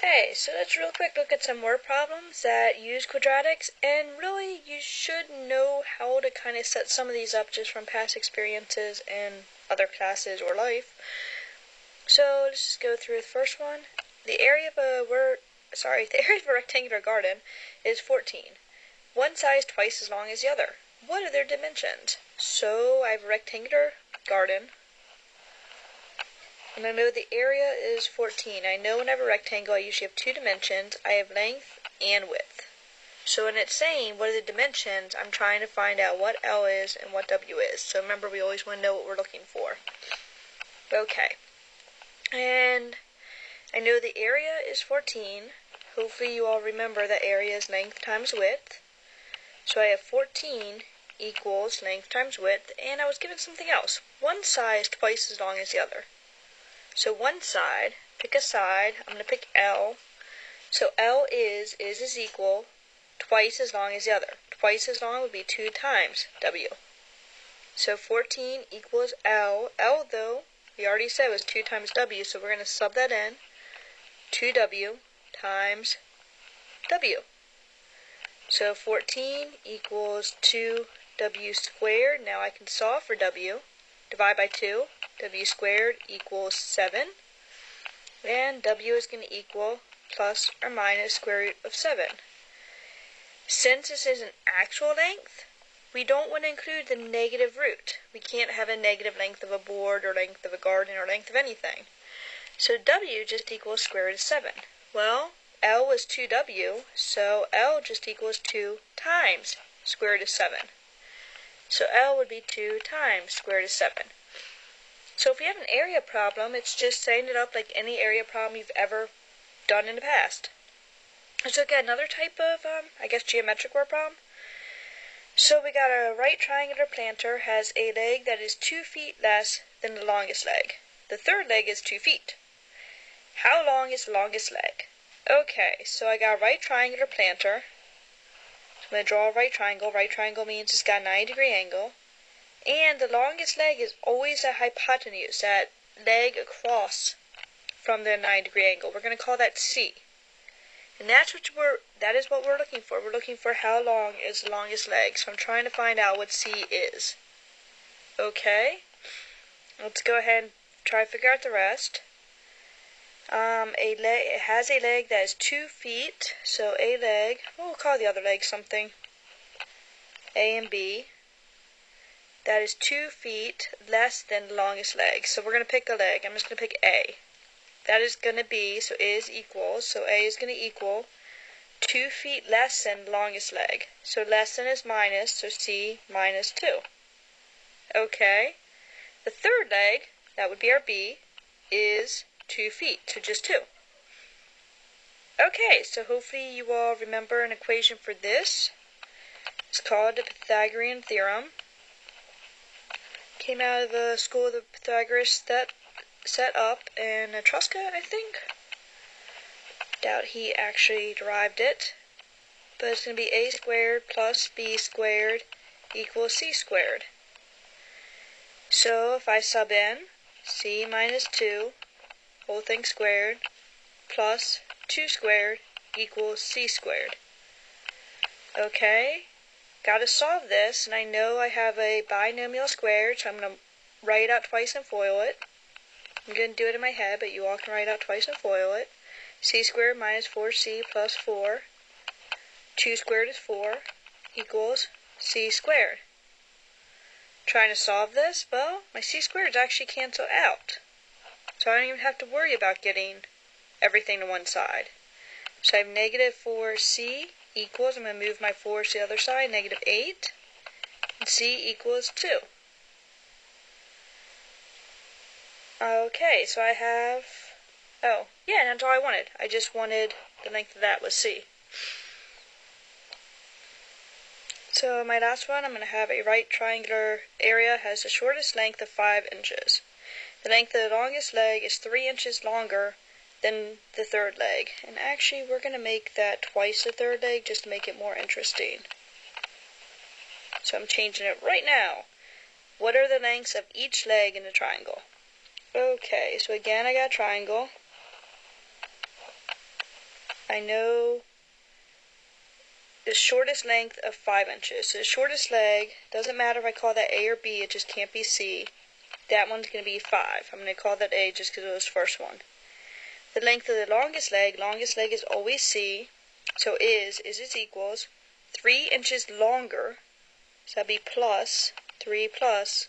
Hey, so let's real quick look at some word problems that use quadratics, and really you should know how to kind of set some of these up just from past experiences in other classes or life. So let's just go through the first one. The area of a rectangular garden is 14. One side is twice as long as the other. What are their dimensions? So I have a rectangular garden. And I know the area is 14. I know when I have a rectangle, I usually have two dimensions. I have length and width. So when it's saying what are the dimensions, I'm trying to find out what L is and what W is. So remember, we always want to know what we're looking for. Okay. And I know the area is 14. Hopefully you all remember that area is length times width. So I have 14 equals length times width. And I was given something else. One side is twice as long as the other. So one side, pick a side, I'm going to pick L. So L is equal twice as long as the other. Twice as long would be 2 times W. So 14 equals L. L, though, we already said was 2 times W, so we're going to sub that in. 2W times W. So 14 equals 2W squared. Now I can solve for W. Divide by 2. W squared equals 7. And W is going to equal plus or minus square root of 7. Since this is an actual length, we don't want to include the negative root. We can't have a negative length of a board or length of a garden or length of anything. So W just equals square root of 7. Well, L was 2W, so L just equals 2 times square root of 7. So L would be 2 times square root of 7. So if you have an area problem, it's just setting it up like any area problem you've ever done in the past. Let's look at another type of, geometric word problem. So we got a right triangular planter has a leg that is 2 feet less than the longest leg. The third leg is 2 feet. How long is the longest leg? Okay, so I got a right triangular planter. So I'm going to draw a right triangle. Right triangle means it's got a 90-degree angle. And the longest leg is always a hypotenuse, that leg across from the 90-degree angle. We're going to call that C. And that is what we're looking for. We're looking for how long is the longest leg. So I'm trying to find out what C is. Okay. Let's go ahead and try to figure out the rest. It has a leg that is 2 feet. So a leg, we'll call the other leg something. A and B. That is 2 feet less than the longest leg. So we're going to pick a leg. I'm just going to pick A. That is going to be, so is equals, so A is going to equal 2 feet less than the longest leg. So less than is minus, so C minus 2. Okay. The third leg, that would be our B, is 2 feet, so just 2. Okay, so hopefully you all remember an equation for this. It's called the Pythagorean theorem. Came out of the school of the Pythagoras that set up in Etrusca, I think. Doubt he actually derived it. But it's going to be A squared plus B squared equals C squared. So if I sub in C minus 2, whole thing squared, plus 2 squared equals C squared. Okay. Got to solve this, and I know I have a binomial squared, so I'm going to write it out twice and FOIL it. I'm going to do it in my head, but you all can write it out twice and FOIL it. C squared minus 4C plus 4. 2 squared is 4 equals C squared. Trying to solve this, well, my C squareds actually cancel out. So I don't even have to worry about getting everything to one side. So I have negative 4C equals, I'm going to move my 4 to the other side, negative 8, and C equals 2. Okay, so I have, that's all I wanted. I just wanted the length of that was C. So my last one, I'm going to have a right triangular area has the shortest length of 5 inches. The length of the longest leg is 3 inches longer than the third leg. And actually, we're going to make that twice the third leg just to make it more interesting. So I'm changing it right now. What are the lengths of each leg in the triangle? Okay, so again I got a triangle. I know the shortest length of 5 inches. So the shortest leg, doesn't matter if I call that A or B, it just can't be C. That one's going to be 5. I'm going to call that A just because it was the first one. The length of the longest leg is always C. So is equals 3 inches longer. So that'd be plus 3 plus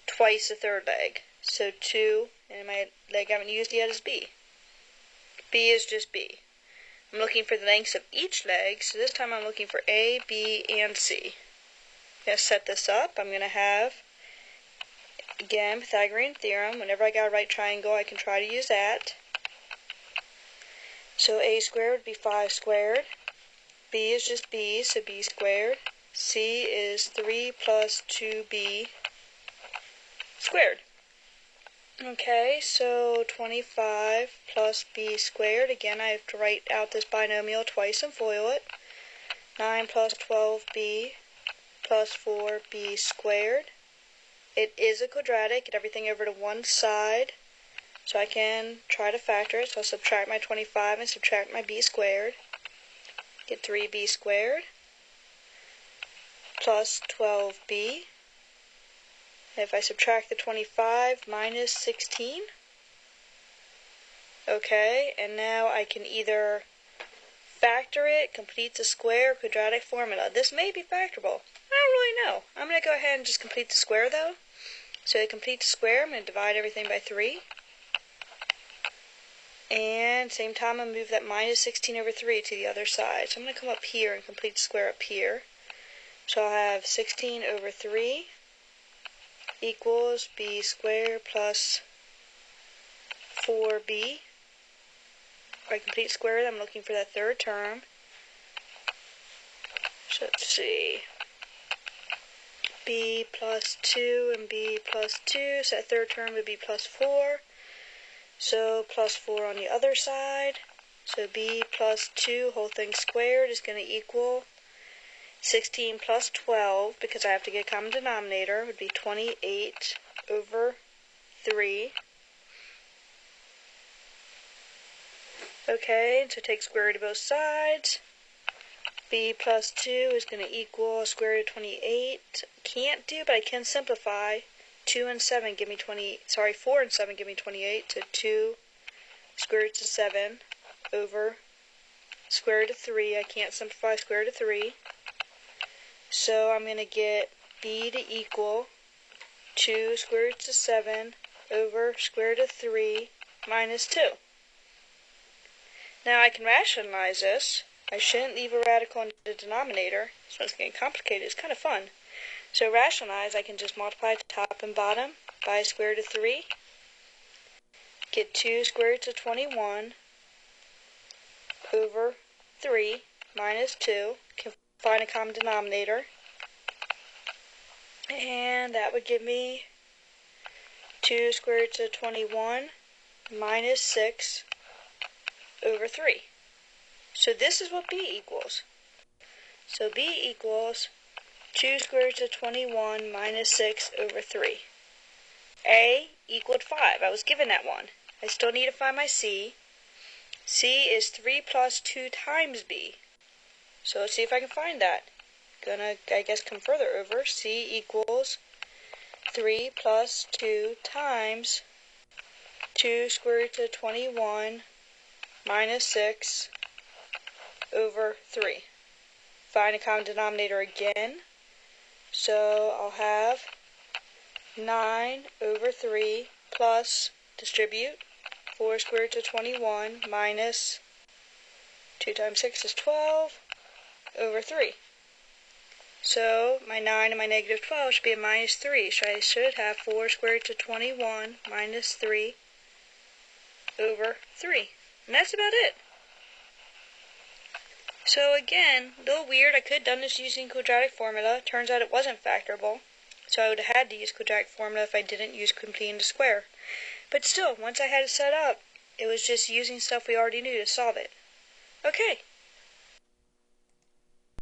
twice the third leg. So 2, and my leg I haven't used yet is B. B is just B. I'm looking for the lengths of each leg, so this time I'm looking for A, B, and C. I'm going to set this up. I'm going to have, again, Pythagorean theorem. Whenever I got a right triangle, I can try to use that. So A squared would be 5 squared. B is just B, so B squared. C is 3 plus 2B squared. Okay, so 25 plus B squared. Again, I have to write out this binomial twice and FOIL it. 9 plus 12B plus 4B squared. It is a quadratic. Get everything over to one side. So I can try to factor it. So I'll subtract my 25 and subtract my B squared. Get 3B squared plus 12B. If I subtract the 25 minus 16. Okay, and now I can either factor it, complete the square, quadratic formula. This may be factorable. I don't really know. I'm going to go ahead and just complete the square though. So to complete the square, I'm going to divide everything by 3. And same time, I'm going to move that minus 16 over 3 to the other side. So I'm going to come up here and complete the square up here. So I'll have 16 over 3 equals B squared plus 4B. If I complete square, I'm looking for that third term. So let's see. B plus 2 and B plus 2. So that third term would be plus 4. So plus 4 on the other side. So B plus 2, whole thing squared, is going to equal 16 plus 12, because I have to get a common denominator, would be 28 over 3. Okay, so take square root of both sides. B plus 2 is going to equal square root of 28. Can't do, but I can simplify. 4 and 7 give me 28. So 2 square root of 7 over square root of 3. I can't simplify square root of 3. So I'm going to get B to equal 2 square root of 7 over square root of 3 minus 2. Now I can rationalize this. I shouldn't leave a radical in the denominator. This one's getting complicated. It's kind of fun. So rationalize, I can just multiply top and bottom by square root of 3. Get 2 square roots of 21 over 3 minus 2. Can find a common denominator. And that would give me 2 square roots of 21 minus 6 over 3. So this is what B equals. So B equals 2 square roots of 21 minus 6 over 3. A equaled 5. I was given that one. I still need to find my C. C is 3 plus 2 times B. So let's see if I can find that. Gonna, I guess, come further over. C equals 3 plus 2 times 2 square roots of 21 minus 6 over 3. Find a common denominator again. So I'll have 9 over 3 plus, distribute, 4 square roots of 21 minus 2 times 6 is 12 over 3. So my 9 and my negative 12 should be a minus 3. So I should have 4 square roots of 21 minus 3 over 3. And that's about it. So again, a little weird. I could have done this using quadratic formula. Turns out it wasn't factorable. So I would have had to use quadratic formula if I didn't use completing the square. But still, once I had it set up, it was just using stuff we already knew to solve it. Okay,